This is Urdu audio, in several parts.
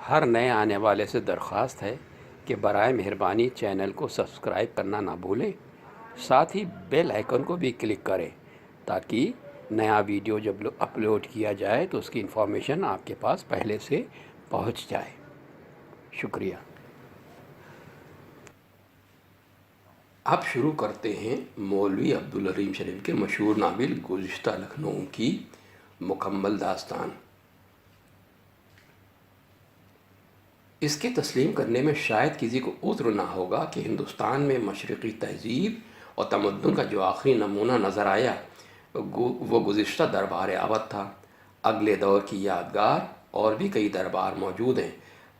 ہر نئے آنے والے سے درخواست ہے کہ برائے مہربانی چینل کو سبسکرائب کرنا نہ بھولیں، ساتھ ہی بیل آئیکن کو بھی کلک کریں تاکہ نیا ویڈیو جب اپلوڈ کیا جائے تو اس کی انفارمیشن آپ کے پاس پہلے سے پہنچ جائے۔ شکریہ۔ اب شروع کرتے ہیں مولوی عبدالرحیم شریف کے مشہور ناول گزشتہ لکھنؤ کی مکمل داستان۔ اس کے تسلیم کرنے میں شاید کسی کو عذر نہ ہوگا کہ ہندوستان میں مشرقی تہذیب اور تمدن کا جو آخری نمونہ نظر آیا وہ گزشتہ دربار اودھ تھا۔ اگلے دور کی یادگار اور بھی کئی دربار موجود ہیں،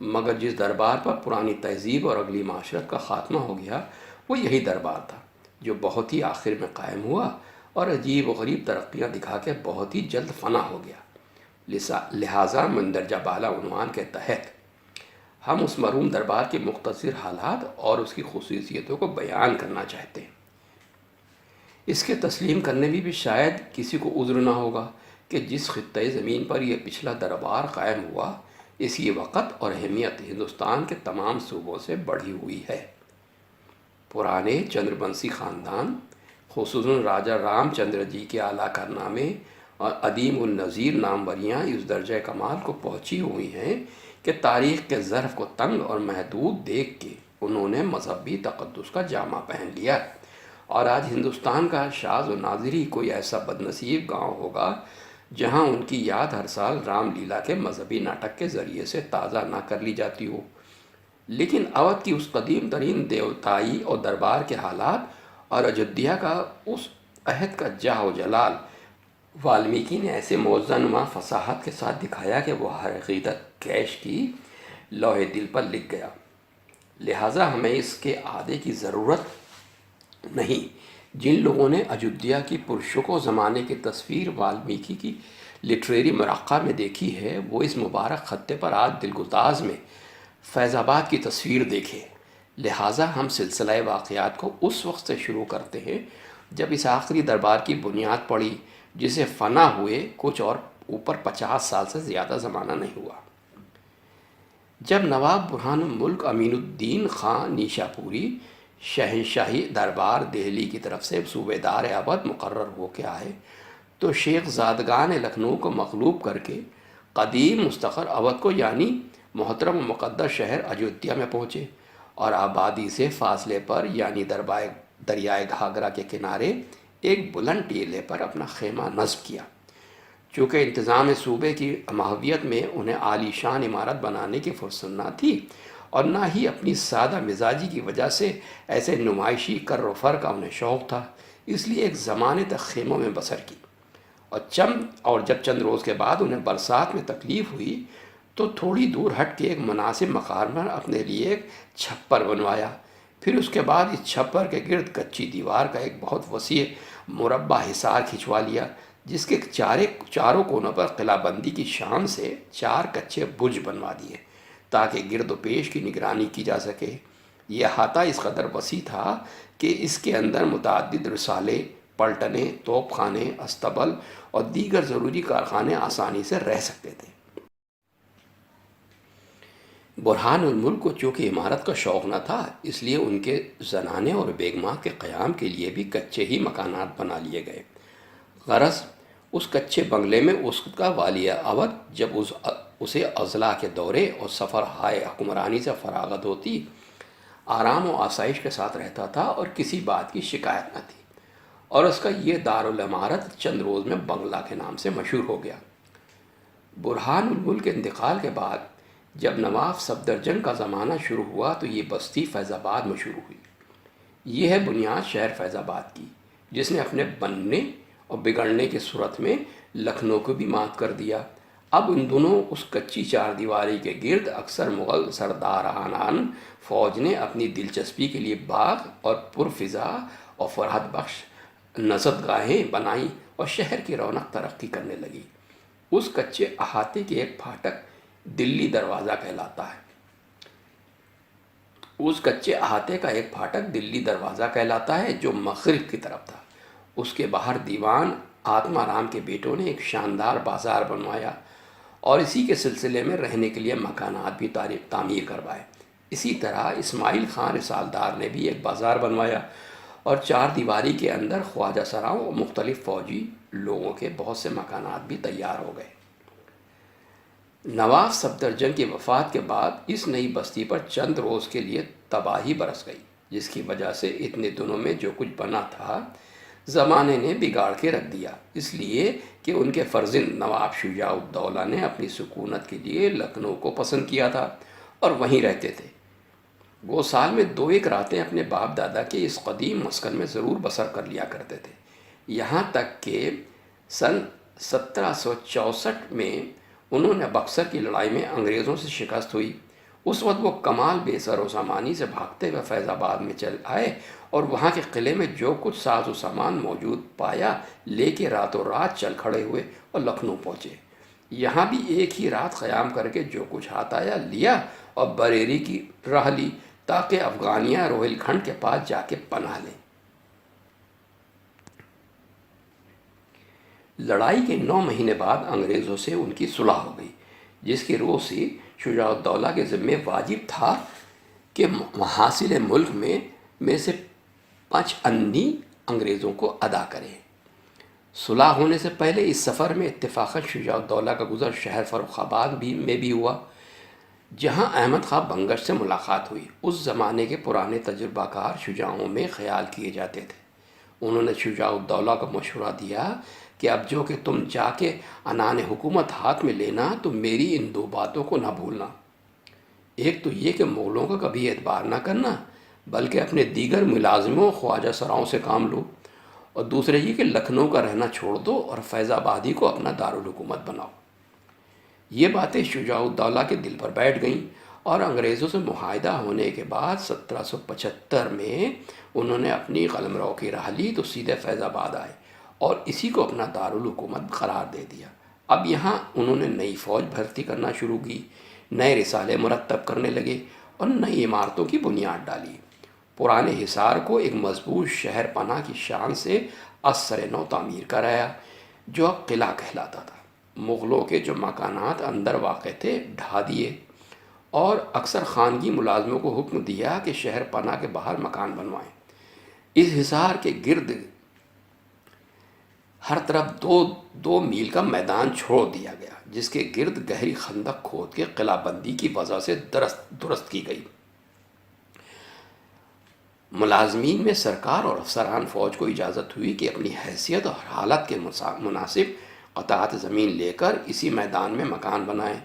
مگر جس دربار پر پرانی تہذیب اور اگلی معاشرت کا خاتمہ ہو گیا وہ یہی دربار تھا، جو بہت ہی آخر میں قائم ہوا اور عجیب و غریب ترقیاں دکھا کے بہت ہی جلد فنا ہو گیا۔ لہٰذا مندرجہ بالا عنوان کے تحت ہم اس مرحوم دربار کے مختصر حالات اور اس کی خصوصیتوں کو بیان کرنا چاہتے ہیں۔ اس کے تسلیم کرنے میں بھی شاید کسی کو عذر نہ ہوگا کہ جس خطۂ زمین پر یہ پچھلا دربار قائم ہوا، اس کی وقت اور اہمیت ہندوستان کے تمام صوبوں سے بڑھی ہوئی ہے۔ پرانے چندر بنسی خاندان، خصوصاً راجہ رام چندر جی کے اعلیٰ کارنامے اور عدیم النظیر ناموریاں اس درجہ کمال کو پہنچی ہوئی ہیں کہ تاریخ کے ظرف کو تنگ اور محدود دیکھ کے انہوں نے مذہبی تقدس کا جامہ پہن لیا، اور آج ہندوستان کا شاذ و نادر ہی کوئی ایسا بد نصیب گاؤں ہوگا جہاں ان کی یاد ہر سال رام لیلا کے مذہبی ناٹک کے ذریعے سے تازہ نہ کر لی جاتی ہو۔ لیکن اودھ کی اس قدیم ترین دیوتائی اور دربار کے حالات اور اجودھیا کا اس عہد کا جاہ و جلال والمیکی نے ایسے موزہ نما فصاحت کے ساتھ دکھایا کہ وہ ہر عقیدت کیش کی لوح دل پر لکھ گیا۔ لہٰذا ہمیں اس کے اعادے کی ضرورت نہیں۔ جن لوگوں نے اجودھیا کی پرشکوہ زمانے کی تصویر والمیکی کی لٹریری مرقع میں دیکھی ہے، وہ اس مبارک خطے پر آج دلگداز میں فیض آباد کی تصویر دیکھے۔ لہٰذا ہم سلسلہ واقعات کو اس وقت سے شروع کرتے ہیں جب اس آخری دربار کی بنیاد پڑی، جسے فنا ہوئے کچھ اور اوپر 50 سال سے زیادہ زمانہ نہیں ہوا۔ جب نواب برہان الملک امین الدین خان نیشا پوری شہنشاہی دربار دہلی کی طرف سے صوبے دار اودھ مقرر ہو کے آئے تو شیخ زادگان لکھنؤ کو مغلوب کر کے قدیم مستقر اودھ کو یعنی محترم و مقدس شہر اجودھیا میں پہنچے، اور آبادی سے فاصلے پر یعنی دریائے گھاگرا کے کنارے ایک بلند ٹیلے پر اپنا خیمہ نصب کیا۔ چونکہ انتظام صوبے کی ماہویت میں انہیں عالی شان عمارت بنانے کی فرصت نہ تھی، اور نہ ہی اپنی سادہ مزاجی کی وجہ سے ایسے نمائشی کر و فر کا انہیں شوق تھا، اس لیے ایک زمانے تک خیموں میں بسر کی، اور جب چند روز کے بعد انہیں برسات میں تکلیف ہوئی تو تھوڑی دور ہٹ کے ایک مناسب مقام پر اپنے لیے ایک چھپر بنوایا۔ پھر اس کے بعد اس چھپر کے گرد کچی دیوار کا ایک بہت وسیع مربع حصار کھنچوا لیا، جس کے چاروں کونوں پر قلعہ بندی کی شان سے 4 کچے برج بنوا دیے تاکہ گرد و پیش کی نگرانی کی جا سکے۔ یہ احاطہ اس قدر وسیع تھا کہ اس کے اندر متعدد رسالے، پلٹنیں، توپ خانے، استبل اور دیگر ضروری کارخانے آسانی سے رہ سکتے تھے۔ برہان الملک کو چونکہ عمارت کا شوق نہ تھا، اس لیے ان کے زنانے اور بیگمات کے قیام کے لیے بھی کچے ہی مکانات بنا لیے گئے۔ غرض اس کچے بنگلے میں اس کا والی اودھ جب اسے اضلاع کے دورے اور سفر ہائے حکمرانی سے فراغت ہوتی، آرام و آسائش کے ساتھ رہتا تھا اور کسی بات کی شکایت نہ تھی، اور اس کا یہ دارالعمارت چند روز میں بنگلہ کے نام سے مشہور ہو گیا۔ برہان الملک کے انتقال کے بعد جب نواب صفدرجنگ کا زمانہ شروع ہوا تو یہ بستی فیض آباد میں شروع ہوئی۔ یہ ہے بنیاد شہر فیض آباد کی، جس نے اپنے بننے اور بگڑنے کی صورت میں لکھنؤ کو بھی مات کر دیا۔ اب ان دونوں اس کچی 4 دیواری کے گرد اکثر مغل سرداران فوج نے اپنی دلچسپی کے لیے باغ اور پرفضا اور فرحت بخش نصب گاہیں بنائیں اور شہر کی رونق ترقی کرنے لگی۔ اس کچے احاطے کے ایک پھاٹک دلی دروازہ کہلاتا ہے۔ اس کچے احاطے کا ایک پھاٹک دلی دروازہ کہلاتا ہے جو مغرب کی طرف تھا۔ اس کے باہر دیوان آتما رام کے بیٹوں نے ایک شاندار بازار بنوایا، اور اسی کے سلسلے میں رہنے کے لیے مکانات بھی تعمیر کروائے۔ اسی طرح اسماعیل خان رسالدار نے بھی ایک بازار بنوایا اور 4 دیواری کے اندر خواجہ سراؤں اور مختلف فوجی لوگوں کے بہت سے مکانات بھی تیار ہو گئے۔ نواب صفدرجنگ کی وفات کے بعد اس نئی بستی پر چند روز کے لیے تباہی برس گئی، جس کی وجہ سے اتنے دنوں میں جو کچھ بنا تھا زمانے نے بگاڑ کے رکھ دیا، اس لیے کہ ان کے فرزند نواب شجاع الدولہ نے اپنی سکونت کے لیے لکھنؤ کو پسند کیا تھا اور وہیں رہتے تھے۔ وہ سال میں 2-1 راتیں اپنے باپ دادا کے اس قدیم مسکن میں ضرور بسر کر لیا کرتے تھے، یہاں تک کہ سن 1764 میں انہوں نے بکسر کی لڑائی میں انگریزوں سے شکست ہوئی۔ اس وقت وہ کمال بے سر و سامانی سے بھاگتے ہوئے فیض آباد میں چل آئے اور وہاں کے قلعے میں جو کچھ ساز و سامان موجود پایا لے کے راتوں رات چل کھڑے ہوئے اور لکھنؤ پہنچے۔ یہاں بھی ایک ہی رات قیام کر کے جو کچھ ہاتھ آیا لیا اور بریری کی راہ لی تاکہ افغانیہ روہیل کھنڈ کے پاس جا کے پناہ لیں۔ لڑائی کے 9 مہینے بعد انگریزوں سے ان کی صلح ہو گئی، جس کی روح سے شجاع الدولہ کے ذمے واجب تھا کہ محاصیل ملک میں سے 5 انی انگریزوں کو ادا کرے۔ صلح ہونے سے پہلے اس سفر میں اتفاقاً شجاع الدولہ کا گزر شہر فروخ آباد میں بھی ہوا، جہاں احمد خان بنگش سے ملاقات ہوئی۔ اس زمانے کے پرانے تجربہ کار شجاعوں میں خیال کیے جاتے تھے۔ انہوں نے شجاع الدولہ کو مشورہ دیا کہ اب جو کہ تم جا کے عنان حکومت ہاتھ میں لینا تو میری ان 2 باتوں کو نہ بھولنا۔ ایک تو یہ کہ مغلوں کا کبھی اعتبار نہ کرنا بلکہ اپنے دیگر ملازموں خواجہ سراؤں سے کام لو، اور دوسرے یہ کہ لکھنؤ کا رہنا چھوڑ دو اور فیض آبادی کو اپنا دارالحکومت بناؤ۔ یہ باتیں شجاع الدولہ کے دل پر بیٹھ گئیں اور انگریزوں سے معاہدہ ہونے کے بعد 1775 میں انہوں نے اپنی قلمرو کی راہ لی تو سیدھے فیض آباد آئے اور اسی کو اپنا دارالحکومت قرار دے دیا۔ اب یہاں انہوں نے نئی فوج بھرتی کرنا شروع کی، نئے رسالے مرتب کرنے لگے اور نئی عمارتوں کی بنیاد ڈالی۔ پرانے حصار کو ایک مضبوط شہر پناہ کی شان سے از سر نو تعمیر کرایا، جو اب قلعہ کہلاتا تھا۔ مغلوں کے جو مکانات اندر واقع تھے ڈھا دیے اور اکثر خانگی ملازموں کو حکم دیا کہ شہر پناہ کے باہر مکان بنوائیں۔ اس حصار کے گرد ہر طرف 2 میل کا میدان چھوڑ دیا گیا، جس کے گرد گہری خندق کھود کے قلعہ بندی کی وجہ سے درست کی گئی۔ ملازمین میں سرکار اور افسران فوج کو اجازت ہوئی کہ اپنی حیثیت اور حالت کے مناسب قطعات زمین لے کر اسی میدان میں مکان بنائیں۔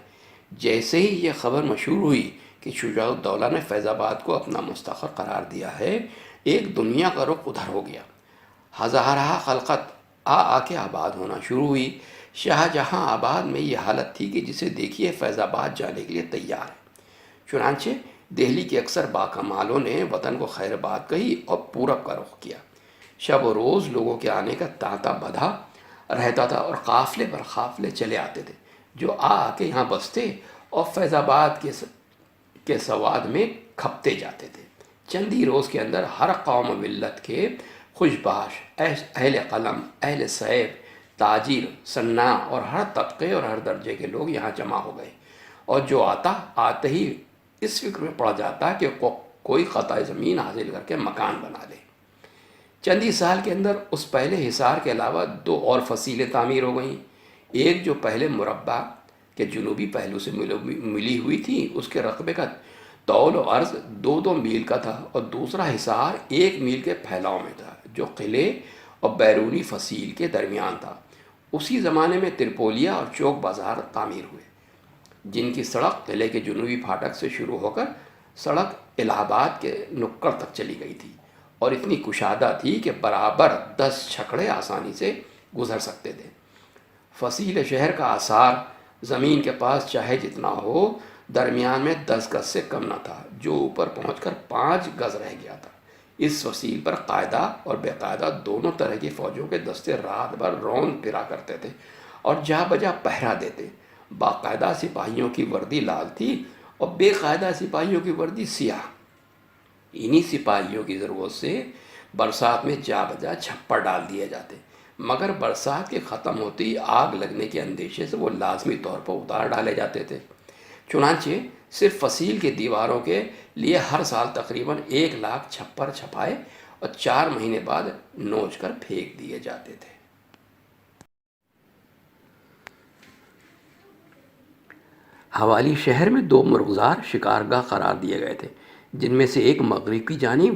جیسے ہی یہ خبر مشہور ہوئی کہ شجاع الدولہ نے فیض آباد کو اپنا مستقر قرار دیا ہے، ایک دنیا کا رخ ادھر ہو گیا۔ ہزارہ خلقت آ کے آباد ہونا شروع ہوئی۔ شاہجہاں آباد میں یہ حالت تھی کہ جسے دیکھیے فیض آباد جانے کے لیے تیار ہے۔ چنانچہ دہلی کے اکثر باکمالوں نے وطن کو خیر بات کہی اور پورب کا رخ کیا۔ شب و روز لوگوں کے آنے کا تانتا بدھا رہتا تھا اور قافلے پر قافلے چلے آتے تھے جو آ کے یہاں بستے اور فیض آباد کے سواد میں کھپتے جاتے تھے۔ چند ہی روز کے اندر ہر قوم و ملت کے خوشباش، اہل قلم، اہل صیب، تاجر، صناع اور ہر طبقے اور ہر درجے کے لوگ یہاں جمع ہو گئے، اور جو آتے ہی اس فکر میں پڑ جاتا کہ کوئی قطع زمین حاصل کر کے مکان بنا لے۔ چند ہی سال کے اندر اس پہلے حصار کے علاوہ 2 اور فصیلیں تعمیر ہو گئیں۔ ایک جو پہلے مربع کے جنوبی پہلو سے ملی ہوئی تھی، اس کے رقبے کا طول و عرض 2 میل کا تھا، اور دوسرا حصار 1 میل کے پھیلاؤ میں تھا جو قلعے اور بیرونی فصیل کے درمیان تھا۔ اسی زمانے میں ترپولیا اور چوک بازار تعمیر ہوئے، جن کی سڑک قلعے کے جنوبی پھاٹک سے شروع ہو کر سڑک الہ آباد کے نکڑ تک چلی گئی تھی اور اتنی کشادہ تھی کہ برابر 10 چھکڑے آسانی سے گزر سکتے تھے۔ فصیل شہر کا آثار زمین کے پاس چاہے جتنا ہو، درمیان میں 10 گز سے کم نہ تھا، جو اوپر پہنچ کر 5 گز رہ گیا تھا۔ اس فصیل پر قاعدہ اور بے قاعدہ دونوں طرح کی فوجوں کے دستے رات بھر روند پھرا کرتے تھے اور جا بجا پہرا دیتے۔ باقاعدہ سپاہیوں کی وردی لال تھی اور بے قاعدہ سپاہیوں کی وردی سیاہ۔ انہی سپاہیوں کی ضرورت سے برسات میں جا بجا چھپر ڈال دیے جاتے۔ مگر برسات کے ختم ہوتے ہی آگ لگنے کے اندیشے سے وہ لازمی طور پر اتار ڈالے جاتے تھے۔ چنانچہ صرف فصیل کی دیواروں کے لیے ہر سال تقریباً 1,00,000 چھپر چھپائے اور 4 مہینے بعد نوچ کر پھینک دیے جاتے تھے۔ حوالی شہر میں 2 مرغزار شکارگاہ قرار دیے گئے تھے، جن میں سے ایک مغرب کی جانب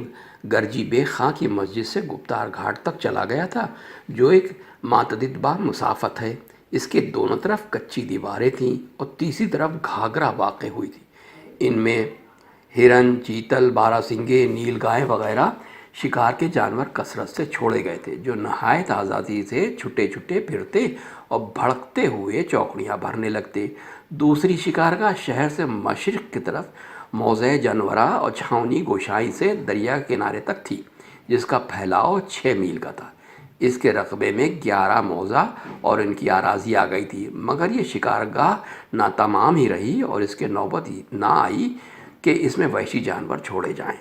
گرجی بیگ خاں کی مسجد سے گپتار گھاٹ تک چلا گیا تھا، جو ایک متعدد بار مسافت ہے۔ اس کے دونوں طرف کچی دیواریں تھیں اور تیسری طرف گھاگرا واقع ہوئی تھی۔ ان میں ہرن، چیتل، باراسنگے، نیل گائے وغیرہ شکار کے جانور کثرت سے چھوڑے گئے تھے، جو نہایت آزادی سے چھٹے چھٹے پھرتے اور بھڑکتے ہوئے چوکڑیاں بھرنے لگتے۔ دوسری شکارگاہ شہر سے مشرق کی طرف موضع جنورہ اور چھاونی گوشائی سے دریا کے کنارے تک تھی، جس کا پھیلاؤ 6 میل کا تھا۔ اس کے رقبے میں 11 موضع اور ان کی اراضی آ گئی تھی، مگر یہ شکارگاہ ناتمام ہی رہی اور اس کے نوبت نہ آئی کہ اس میں وحشی جانور چھوڑے جائیں۔